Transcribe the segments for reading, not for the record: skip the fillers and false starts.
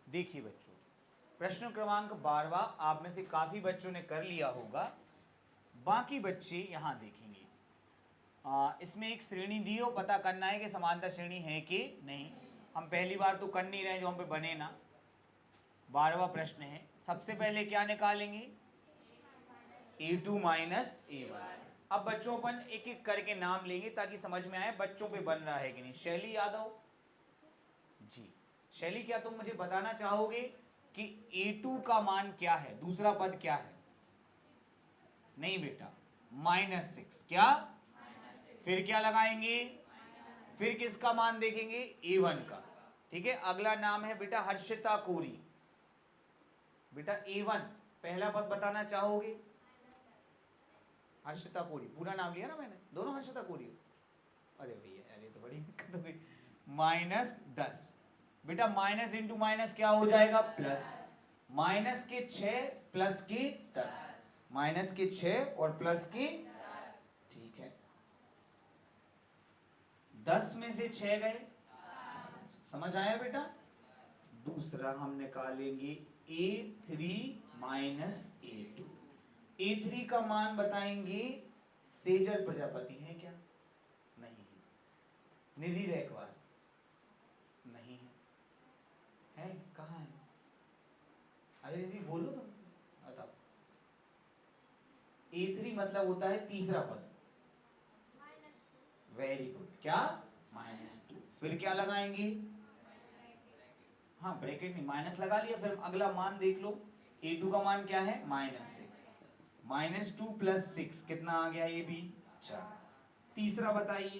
देखिए बच्चों, प्रश्न क्रमांक 12 आप में से काफ़ी बच्चों ने कर लिया होगा, बाकी बच्चे यहाँ देखेंगे। इसमें एक श्रेणी दी हो, पता करना है कि समांतर श्रेणी है कि नहीं। हम पहली बार तो कर नहीं रहे, जो हम पे बने ना। 12वां प्रश्न है, सबसे पहले क्या निकालेंगे? A2 minus A1। अब बच्चों अपन एक एक करके नाम लेंगे ताकि समझ में आए बच्चों पे बन रहा है कि नहीं। शैली यादव जी, शैली क्या तुम मुझे बताना चाहोगे कि A2 का मान क्या है, दूसरा पद क्या है? नहीं बेटा, -6। क्या? फिर क्या लगाएंगे? फिर किसका मान देखेंगे? A1 का। ठीक है, अगला नाम है बेटा हर्षिता कोरी। बेटा A1 पहला पद बताना चाहोगे? हर्षिता कोरी, पूरा नाम लिया ना मैंने, दोनों हर्षिता कोरी हो। अरे भैया, अरे तो बड़ी दिक्कत हो गई। -10 बेटा, माइनस इंटू माइनस क्या हो जाएगा? प्लस। माइनस के 6 प्लस के 10, माइनस के 6 और प्लस के, ठीक है। 10 में से 6 गए, समझ आया बेटा? दूसरा हम निकालेंगे A3 माइनस A2। A3 का मान बताएंगे। सेजल प्रजापति है क्या? नहीं है। निधि रैकवार नहीं है। कहाँ है? अरे निधि बोलो तो बताओ। A3 मतलब होता है तीसरा पद। Very good. क्या? -2। फिर क्या लगाएंगे? हाँ, ब्रैकेट नहीं, माइनस लगा लिया। फिर अगला मान देख लो। A2 का मान क्या है? -6। -2 प्लस 6 कितना आ गया? ये भी 4। तीसरा बताइए,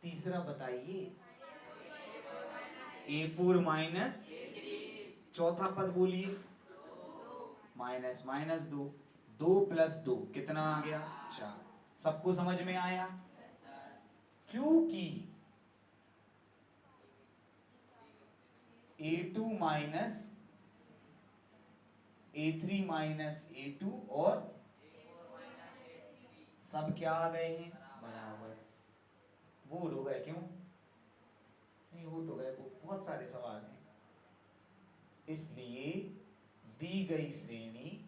तीसरा बताइए। A4 माइनस, चौथा पद बोलिए। -2। 2 प्लस 2 कितना आ गया? 4। सबको समझ में आया? क्योंकि A2 minus A3 minus A2 और सब क्या आ गए हैं? बराबर। बोर हो गए क्यों? नहीं हो तो गए, वो बहुत सारे सवाल हैं। इसलिए दी गई श्रेणी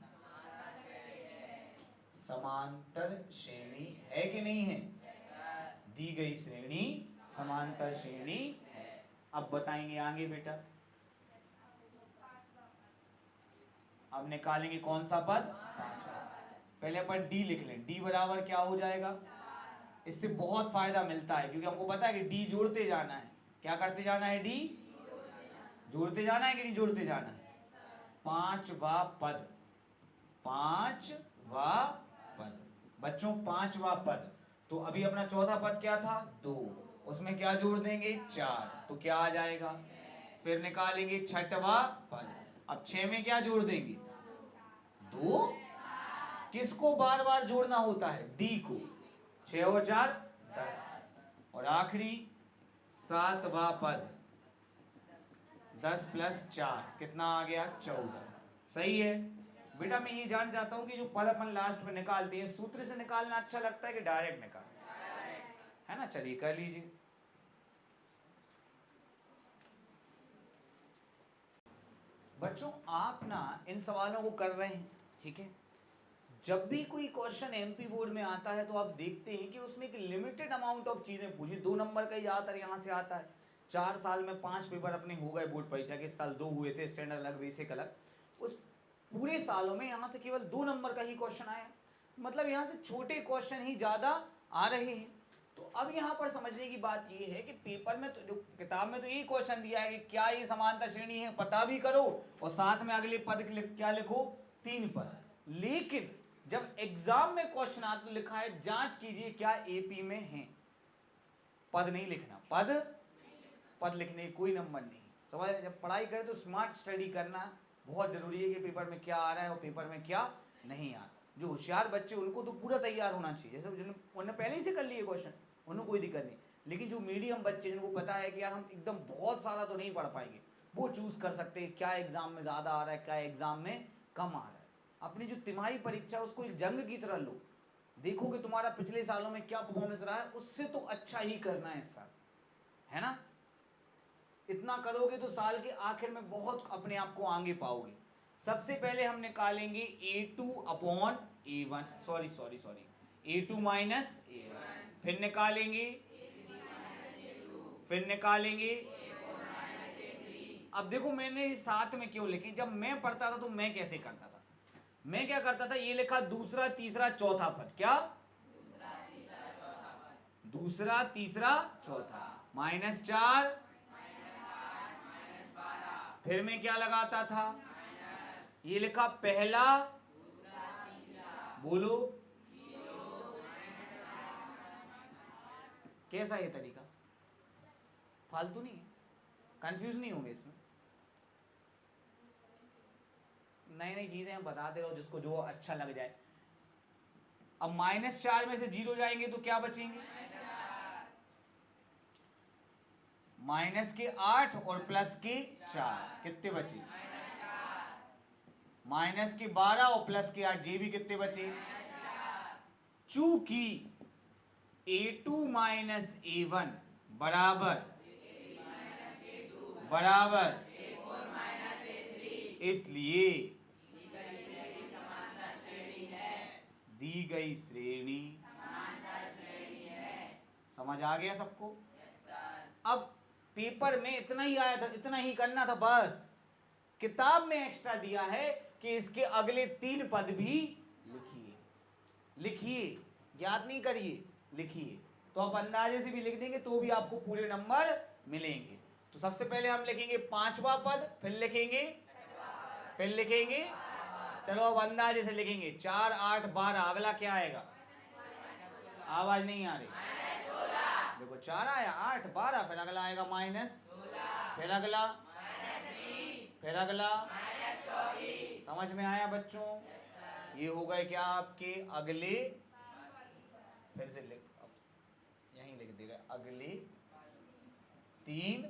समांतर श्रेणी है कि नहीं है? दी गई श्रेणी समांतर श्रेणी है। अब बताएंगे आगे बेटा। अब निकालेंगे कौन सा पद? पहले अपन डी लिख लें। डी बराबर क्या हो जाएगा? इससे बहुत फायदा मिलता है, क्योंकि हमको पता है कि डी जोड़ते जाना है। क्या करते जाना है? डी जोड़ते जाना है कि नहीं जोड़ते जाना है? पांचवा पद, पांचवा पद बच्चों, पांचवा पद। तो अभी अपना चौथा पद क्या था? 2। उसमें क्या जोड़ देंगे? 4। तो क्या आ जाएगा? फिर निकालेंगे छठवा पद। अब 6 में क्या जोड़ देंगे? 2। किसको बार बार जोड़ना होता है? डी को। 6 और 4 10। और आखिरी सातवां पद, 10 प्लस 4 कितना आ गया? 14। सही है बेटा। मैं ये जान चाहता हूं कि जो पद अपन लास्ट में निकालते हैं, सूत्र से निकालना अच्छा लगता है कि डायरेक्ट निकाल, है ना? चलिए कर लीजिए। बच्चों आप ना इन सवालों को कर रहे हैं, ठीक है। जब भी कोई क्वेश्चन एमपी बोर्ड में आता है तो आप देखते हैं कि उसमें एक लिमिटेड अमाउंट ऑफ चीजें पूछी। 2 नंबर का ही ज्यादातर यहाँ से आता है। 4 साल में 5 पेपर अपने हो गए बोर्ड परीक्षा के। इस साल 2 हुए थे, स्टैंडर्ड अलग बेसिक अलग। उस पूरे सालों में यहाँ से केवल 2 नंबर का ही क्वेश्चन आया। मतलब यहाँ से छोटे क्वेश्चन ही ज्यादा आ रहे हैं। तो अब यहाँ पर समझने की बात यह है कि पेपर में तो, जो किताब में तो यही क्वेश्चन दिया है कि क्या ये समांतर श्रेणी है, पता भी करो और साथ में अगले पद क्या लिखो? 3 पद। लेकिन जब एग्जाम में क्वेश्चन आता तो लिखा है जांच कीजिए क्या एपी में है। पद नहीं लिखना, पद लिखने की कोई नंबर नहीं। समझ? जब पढ़ाई करें तो स्मार्ट स्टडी करना बहुत जरूरी है कि पेपर में क्या आ रहा है और पेपर में क्या नहीं आ रहा। जो होशियार बच्चे उनको तो पूरा तैयार होना चाहिए, जैसे उन्होंने पहले ही से कर लिए क्वेश्चन, उन्हें कोई दिक्कत नहीं। लेकिन जो मीडियम बच्चे जिनको पता है कि यार हम एकदम बहुत सारा तो नहीं पढ़ पाएंगे, वो चूज कर सकते हैं क्या एग्जाम में ज्यादा आ रहा है, क्या एग्जाम में कम आ रहा है। अपनी जो तिमाही परीक्षा उसको एक जंग की तरह लो। देखो कि तुम्हारा पिछले सालों में क्या परफॉर्मेंस रहा है, उससे तो अच्छा ही करना है इस साल, है ना? इतना करोगे तो साल के आखिर में बहुत अपने आप को आगे पाओगे। सबसे पहले हम निकालेंगे A2 upon A1, sorry A2 minus A1, फिर निकालेंगे अब देखो मैंने इस साथ में क्यों लिखी, जब मैं पढ़ता था तो मैं कैसे करता था, मैं क्या करता था, ये लिखा दूसरा तीसरा चौथा पद, क्या दूसरा तीसरा चौथा, -4, फिर मैं क्या लगाता था, ये लिखा पहला, बोलो कैसा ये तरीका, फालतू नहीं है, कंफ्यूज नहीं होंगे इसमें, नई नई चीजें हम बताते रहो जिसको जो अच्छा लग जाए। अब -4 में से 0 जाएंगे तो क्या बचेंगे, माइनस के 8 और प्लस के 4, कितने बचे, माइनस के 12 और प्लस के 8, ये भी कितने बचे, चूंकि A2 माइनस A1 बराबर इसलिए दी गई श्रेणी समझ आ गया सबको। अब पेपर में इतना ही आया था, इतना ही करना था बस, किताब में एक्स्ट्रा दिया है कि इसके अगले 3 पद भी लिखिए, याद नहीं करिए, लिखिए, तो आप अंदाजे से भी लिख देंगे तो भी आपको पूरे नंबर मिलेंगे। तो सबसे पहले हम लिखेंगे 5वां पद, फिर लिखेंगे, चलो अब अंदाजे से लिखेंगे 4 8 12, अगला क्या आएगा, आवाज नहीं आ रही, देखो 4 आया, 8 12, फिर अगला आएगा माइनस, फिर अगला समझ में आया बच्चों, ये हो गए क्या आपके अगले, फिर से यहीं लिख देगा अगले 3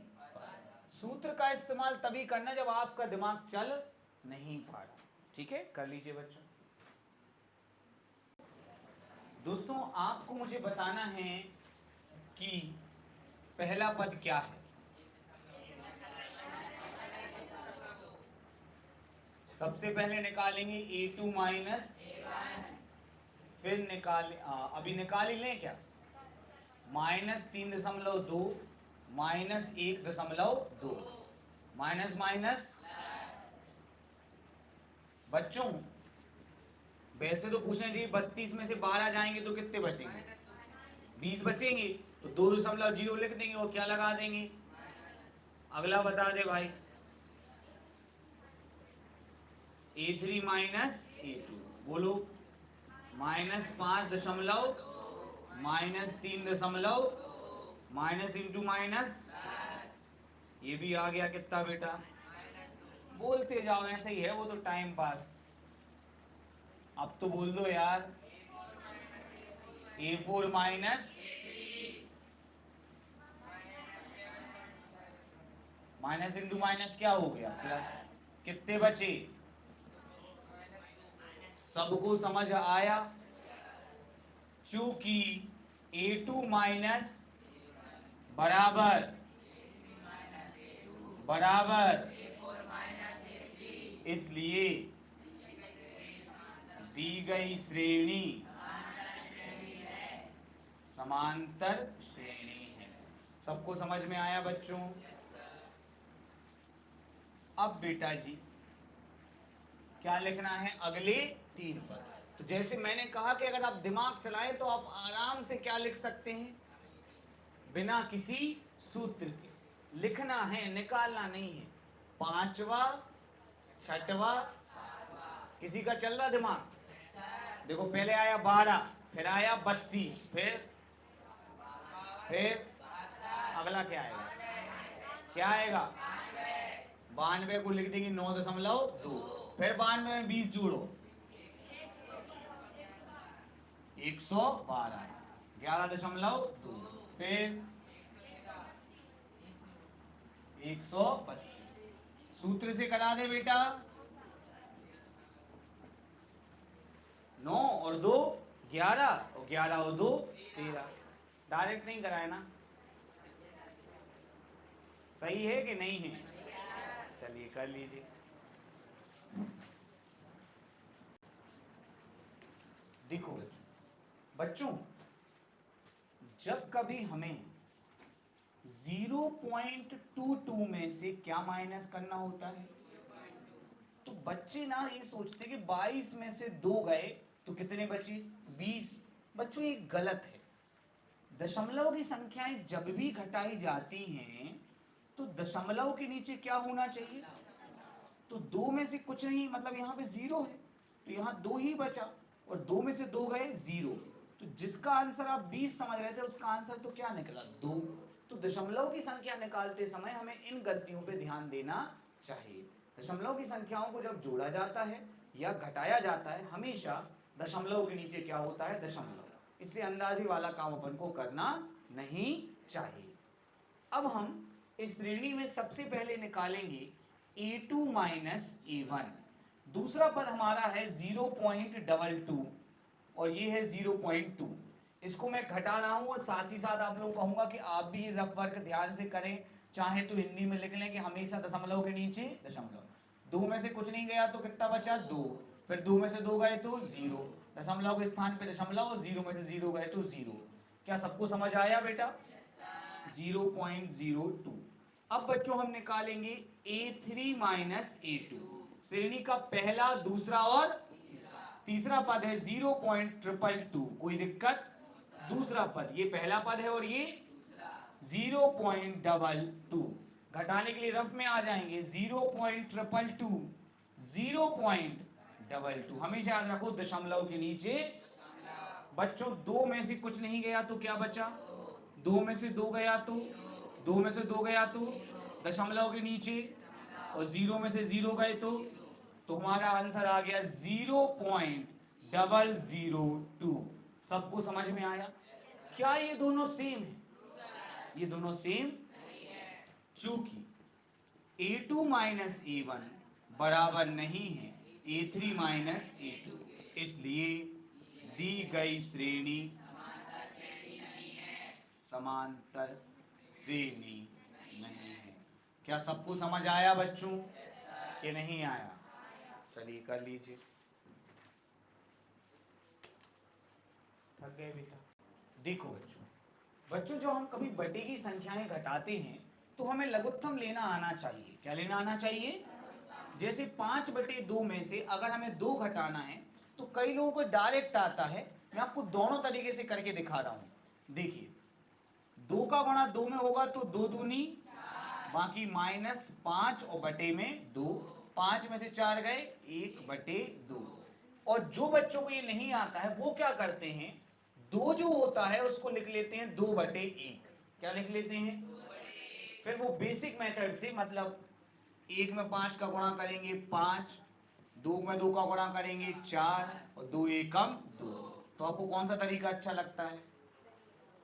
सूत्र का इस्तेमाल तभी करना जब आपका दिमाग चल नहीं पा रहा, ठीक है, कर लीजिए बच्चों। दोस्तों आपको मुझे बताना है कि पहला पद क्या है, सबसे पहले निकालेंगे A2 माइनस, फिर अभी निकाल ही लें क्या, -3.2 -1.2, माइनस बच्चों वैसे तो पूछना चाहिए 32 में से 12 जाएंगे तो कितने बचेंगे, 20 बचेंगे, तो 2.0 लिख देंगे और क्या लगा देंगे, अगला बता दे भाई, A3 माइनस A2, बोलो -5.2 -3.2 माइनस इंटू माइनस, ये भी आ गया कितना बेटा, बोलते जाओ ऐसे ही है वो तो टाइम पास, अब तो बोल दो यार, A4 माइनस इंटू माइनस क्या हो गया, प्लस, कितने बचे, सबको समझ आया, चूंकि A2 माइनस बराबर इसलिए दी गई श्रेणी समांतर श्रेणी है, सबको समझ में आया बच्चों। अब बेटा जी क्या लिखना है, अगले 3 पद, तो जैसे मैंने कहा कि अगर आप दिमाग चलाएं तो आप आराम से क्या लिख सकते हैं, बिना किसी सूत्र के लिखना है, निकालना नहीं है, 5वां 6वां 7वां, किसी का चल रहा दिमाग, देखो पहले आया 12, फिर आया 32, फिर अगला क्या आएगा, 92 को लिख देंगे 9.2, फिर 92 में 20 जोड़ो 112, 11.2, फिर 125, सूत्र से करा दे बेटा, 9 और 2 11 और 11 और 2 13, डायरेक्ट नहीं कराए ना, सही है कि नहीं है? चलिए कर लीजिए। देखो बच्चों, जब कभी हमें 0.22 में से क्या माइनस करना होता है, तो बच्चे ना ये सोचते कि 22 में से 2 गए तो कितने बचे? 20। बच्चों ये गलत है। दशमलव की संख्याएं जब भी घटाई जाती हैं तो दशमलव के नीचे क्या होना चाहिए? तो 2 में से कुछ नहीं, मतलब यहाँ पे 0 है तो यहाँ 2 ही बचा, और 2 में से 2 गए 0। तो जिसका आंसर आप 20 समझ रहे थे उसका आंसर तो क्या निकला? 2। तो दशमलव की संख्या निकालते समय हमें इन गलतियों पे ध्यान देना चाहिए। दशमलव की संख्याओं को जब जोड़ा जाता है या घटाया जाता है, हमेशा दशमलव के नीचे क्या होता है? दशमलव। इसलिए अंदाजे वाला काम अपन को करना नहीं चाहिए। अब हम इस श्रेणी में सबसे पहले निकालेंगे a2 माइनस a1। दूसरा पद हमारा है 0.22 और ये है 0.2। इसको मैं घटा रहा हूं और साथ ही साथ आप लोग कहूंगा कि आप भी रफ वर्क ध्यान से करें। चाहे तो हिंदी में लिख लें कि हमेशा दशमलव के नीचे दशमलव। 2 में से कुछ नहीं गया तो कितना बचा? 2। फिर 2 में से 2 गए तो 0। दशमलव के स्थान पे दशमलव और 0 में से 0 गए तो 0। क्या सबको समझ आया बेटा? 0.02। अब बच्चों हम निकालेंगे a3 माइनस a2। श्रेणी का पहला, दूसरा और तीसरा पद है 0.222। कोई दिक्कत? दूसरा पद, ये पहला पद है और ये 0.22। घटाने के लिए रफ में आ जाएंगे 0.222 0.22। हमेशा याद रखो दशमलव के नीचे। बच्चों 2 में से कुछ नहीं गया तो क्या बचा? 2 में से 2 गया तो 2 में से 2 गया तो दशमलव के नीचे, और 0 में से 0 गए तो हमारा आंसर आ गया 0.002। सबको समझ में आया? क्या ये दोनों सेम है? ये दोनों सेम। चूंकि a2 माइनस a1 बराबर नहीं है a3 माइनस a2, इसलिए दी गई श्रेणी समांतर श्रेणी नहीं है। क्या सबको समझ आया बच्चों कि नहीं आया? चलिए कर लीजिए। थक गए बेटा? देखो बच्चों जो हम कभी बटे की संख्याएं घटाते हैं तो हमें लघुत्तम लेना आना चाहिए। क्या लेना आना चाहिए? जैसे 5/2 में से अगर हमें 2 घटाना है तो कई लोगों को डायरेक्ट आता है। मैं आपको दोनों तरीके से करके दिखा रहा हूं। देखिए, 2 का गुणा 2 में होगा तो 2 दूनी, बाकी -5 और बटे में 2। 5 में से 4 गए 1/2। और जो बच्चों को ये नहीं आता है वो क्या करते हैं? 2 जो होता है उसको लिख लेते हैं 2/1। क्या लिख लेते हैं? फिर वो बेसिक मेथड से, मतलब 1 में 5 का गुणा करेंगे 5, 2 में 2 का गुणा करेंगे 4 और 2 एकम 2। तो आपको कौन सा तरीका अच्छा लगता है?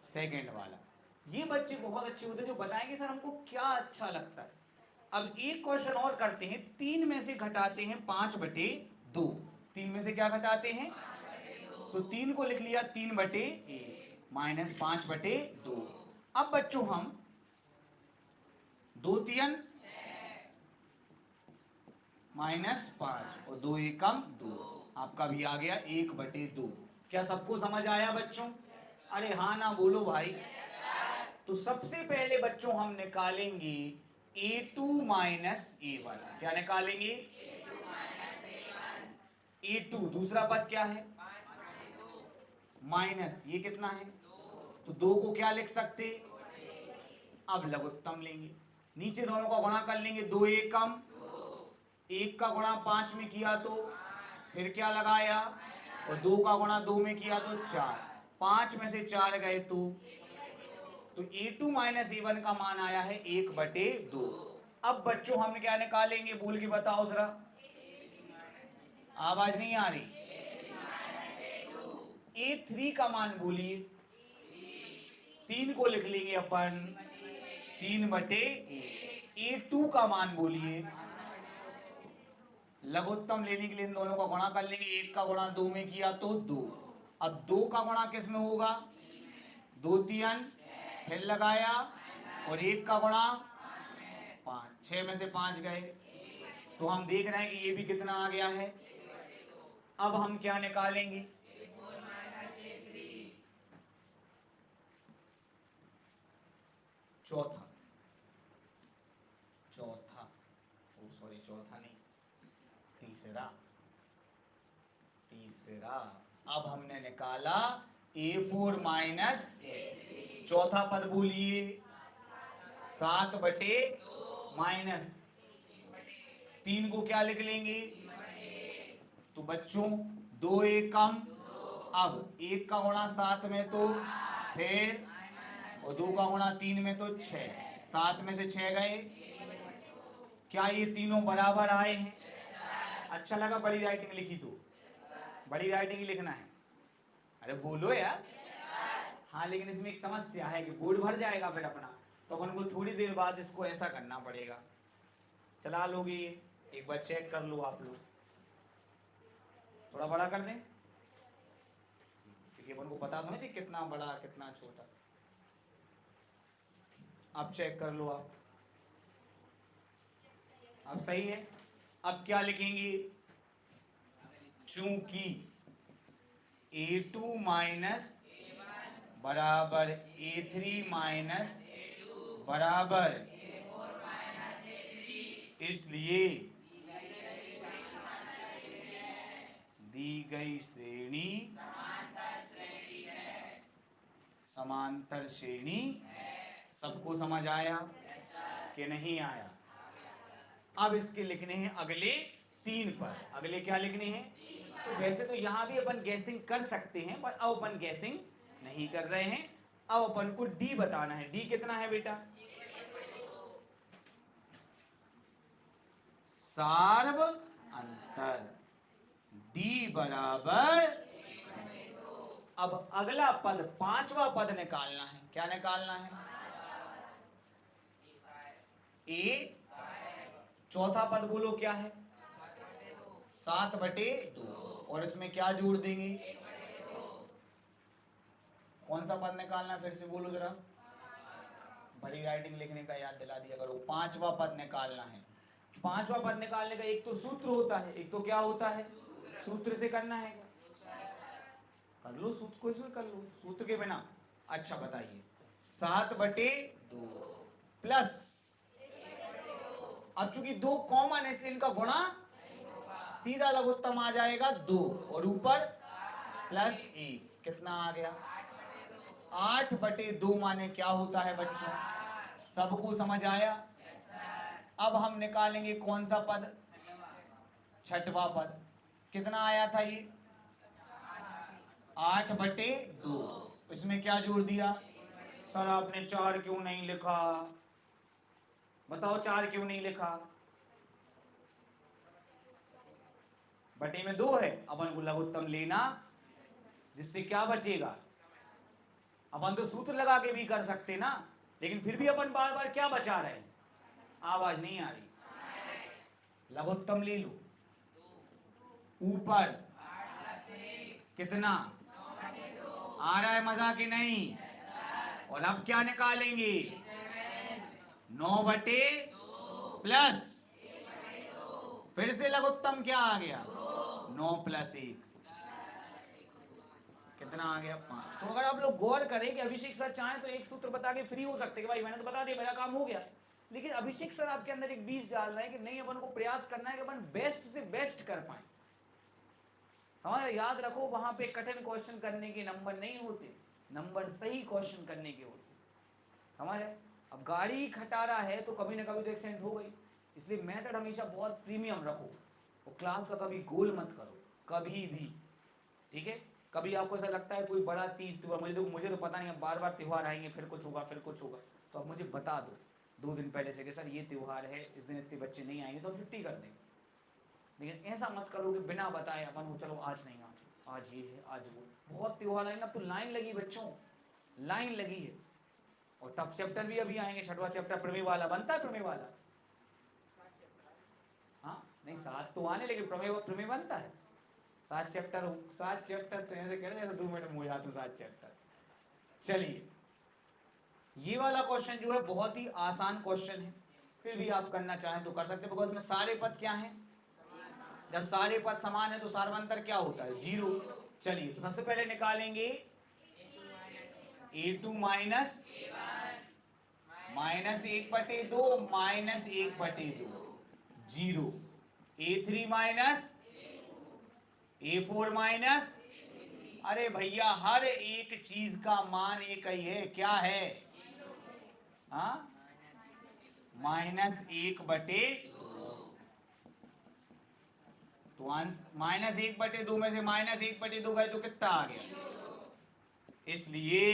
सेकंड वाला। ये बच्चे बहुत अच्छे होते हैं जो बताएंगे सर हमको क्या अच्छा लगता है। अब एक क्वेश्चन और करते हैं। 3 में से घटाते हैं 5/2। 3 में से क्या घटाते हैं? तो 3 को लिख लिया 3/1 माइनस 5/2। अब बच्चों हम 2 3 -5 और 2 एकम 2। आपका भी आ गया 1/2। क्या सबको समझ आया बच्चों? अरे हाँ ना बोलो भाई। तो सबसे पहले बच्चों हम निकालेंगे a2 माइनस a1। क्या निकालेंगे? a2। दूसरा पद क्या है? माइनस, ये कितना है? तो 2 को क्या लिख सकते? अब लघुत्तम लेंगे, नीचे दोनों का गुणा कर लेंगे। 2 एकम, 1 का गुणा 5 में किया तो फिर क्या लगाया, और 2 का गुणा 2 में किया तो 4। 5 में से 4 गए तो a2 माइनस a1 का मान आया है 1/2। अब बच्चों हम क्या निकालेंगे? बोल के बताओ जरा, आवाज नहीं आ रही। a3 का मान बोलिए। 3 को लिख लेंगे अपन 3/1। a2 का मान बोलिए। लघुत्तम लेने के लिए इन दोनों का गुणा कर लेंगे। 1 का गुणा 2 में किया तो 2। अब 2 का गुणा किस में होगा? 2 3 फिर लगाया, और 1 का गुणा 5, 6 में से 5 गए तो हम देख रहे हैं कि ये भी कितना आ गया है। अब हम क्या निकालेंगे? चौथा, चौथा, ओ सॉरी चौथा नहीं, तीसरा, तीसरा। अब हमने निकाला A4 माइनस, चौथा पद बोलिए 7/, माइनस 3 को क्या लिख लेंगे? तो बच्चों 2 1 कम, अब 1 का गुणा 7 में तो फिर, और 2 का गुणा 3 में तो 6, 7 में से 6 गए। क्या ये तीनों बराबर आए हैं? अच्छा लगा बड़ी राइटिंग लिखी तो? बड़ी राइटिंग ही लिखना है। अरे बोलो यार। हाँ लेकिन इसमें एक समस्या है कि बोर्ड भर जाएगा फिर अपना, तो अपन को थोड़ी देर बाद इसको ऐसा करना पड़ेगा। चला लोगे ये? एक बार चेक कर लो आप लोग, थोड़ा बड़ा कर दें क्योंकि अपन को पता तो नहीं कितना बड़ा कितना छोटा। अब चेक कर लो आप, अब सही है। अब क्या लिखेंगे? चूंकि A2 माइनस बराबर A3 माइनस बराबर, इसलिए दी गई श्रेणी समांतर श्रेणी। सबको समझ आया कि नहीं आया? अब इसके लिखने हैं अगले 3 पद। अगले क्या लिखने हैं? तो वैसे तो यहां भी अपन गैसिंग कर सकते हैं, पर अब अपन गैसिंग नहीं कर रहे हैं। अब अपन को डी बताना है। डी कितना है बेटा? सार्व अंतर, डी बराबर। अब अगला पद, 5वां पद निकालना है। क्या निकालना है? ए, चौथा पद बोलो क्या है? 7/2, और इसमें क्या जोड़ देंगे? कौन सा पद निकालना फिर से बोलो जरा, बड़ी राइटिंग लिखने का याद दिला दिया करो। 5वां पद निकालना है। 5वां पद निकालने का एक तो सूत्र होता है, एक तो क्या होता है? सूत्र से करना है। कर लो सूत्र को, इसमें कर लो सूत्र के बिना। अच्छा बताइए, 7/2 प्लस, अब चूंकि 2 कॉमन है इसलिए इनका गुणा सीधा लघुत्तम आ जाएगा 2, और ऊपर प्लस 1, कितना आ गया? 8/2 माने क्या होता है बच्चों? सबको समझ आया? अब हम निकालेंगे कौन सा पद? 6वां पद। कितना आया था ये? 8/2। इसमें क्या जोड़ दिया? सर आपने 4 क्यों नहीं लिखा? बताओ 4 क्यों नहीं लिखा? बटे में 2 है, अपन को लघुत्तम लेना, जिससे क्या बचेगा? अपन तो सूत्र लगा के भी कर सकते ना, लेकिन फिर भी अपन बार बार क्या बचा रहे हैं? आवाज नहीं आ रही। लघुत्तम ले लो, ऊपर कितना आ रहा है, मजा कि नहीं? और अब क्या निकालेंगे? 9/, प्लस फिर से लघुत्तम क्या आ गया? 9 + 1, कितना आ गया? 5। तो अगर आप लोग गौर करें कि अभिषेक सर चाहें तो एक सूत्र बता के फ्री हो सकते कि भाई मैंने तो बता दिया, मेरा काम हो गया। लेकिन अभिषेक सर आपके अंदर एक बीज डाल रहे हैं कि नहीं, अपन को प्रयास करना है कि अपन बेस्ट से बेस्ट कर पाए। समझ? याद रखो, वहां पे कठिन क्वेश्चन करने के नंबर नहीं होते, नंबर सही क्वेश्चन करने के होते। समझ? अब गाड़ी खटारा है तो कभी ना कभी तो एक्सीडेंट हो गई, इसलिए मेथड हमेशा बहुत प्रीमियम रखो, और क्लास का कभी गोल मत करो कभी भी, ठीक है? कभी आपको ऐसा लगता है कोई बड़ा तीज त्योहार, मुझे तो पता नहीं, अब बार बार त्यौहार आएंगे, फिर कुछ होगा फिर कुछ होगा, तो आप मुझे बता दो 2 दिन पहले से कि सर ये त्यौहार है, इस दिन इतने बच्चे नहीं आएंगे, तो हम छुट्टी कर देंगे। लेकिन ऐसा मत करो कि बिना बताए अपन को चलो आज नहीं, आज ये है आज वो। बहुत त्यौहार आएंगे, अब तो लाइन लगी बच्चों, लाइन लगी है। और टफ चैप्टर भी अभी आएंगे, 6वां चैप्टर प्रमेय वाला बनता है, प्रमेय वाला। हाँ नहीं 7 तो आने, लेकिन प्रमेय बनता है। 7 चैप्टर, 7 चैप्टर तो ऐसे कह रहे हैं 2 मिनट में हो जाते 7 चैप्टर। चलिए, ये वाला क्वेश्चन जो है बहुत ही आसान क्वेश्चन है, फिर भी आप करना चाहें तो कर सकते हैं, बिकॉज में सारे पद क्या हैं, जब सारे पद समान है तो सार्वंतर क्या होता है, 0। चलिए तो सबसे पहले निकालेंगे a2 minus -1/2 -1/2 0, a3 minus a4 minus, अरे भैया हर एक चीज का मान एक ही है, क्या है, हाँ, -1/2। तो -1/2 में से -1/2 गए तो कितना आ गया, इसलिए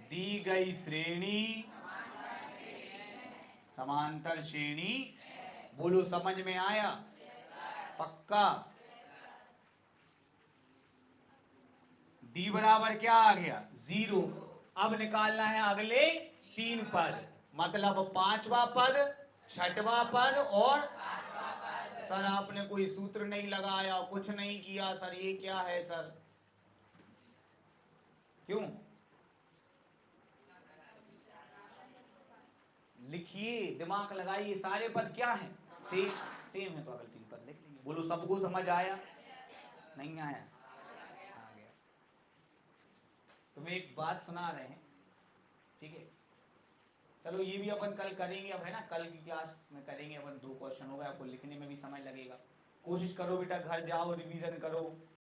दी गई श्रेणी समांतर श्रेणी। बोलो समझ में आया, पक्का। डी बराबर क्या आ गया, 0। अब निकालना है अगले 3 पद, मतलब 5वां पद, 6वां पद और सर आपने कोई सूत्र नहीं लगाया, कुछ नहीं किया सर, ये क्या है सर, क्यों, लिखिए, दिमाग लगाइए, सारे पद क्या हैं, सेम सेम है, तो अगले 3 पद लिख लेंगे। बोलो सबको समझ आया, नहीं आया, आ गया। तुम्हें एक बात सुना रहे हैं, ठीक है, चलो ये भी अपन कल करेंगे, अब है ना, कल की क्लास में करेंगे अपन, 2 क्वेश्चन हो गए, आपको लिखने में भी समय लगेगा। कोशिश करो बेटा, घर जाओ रिवीजन करो।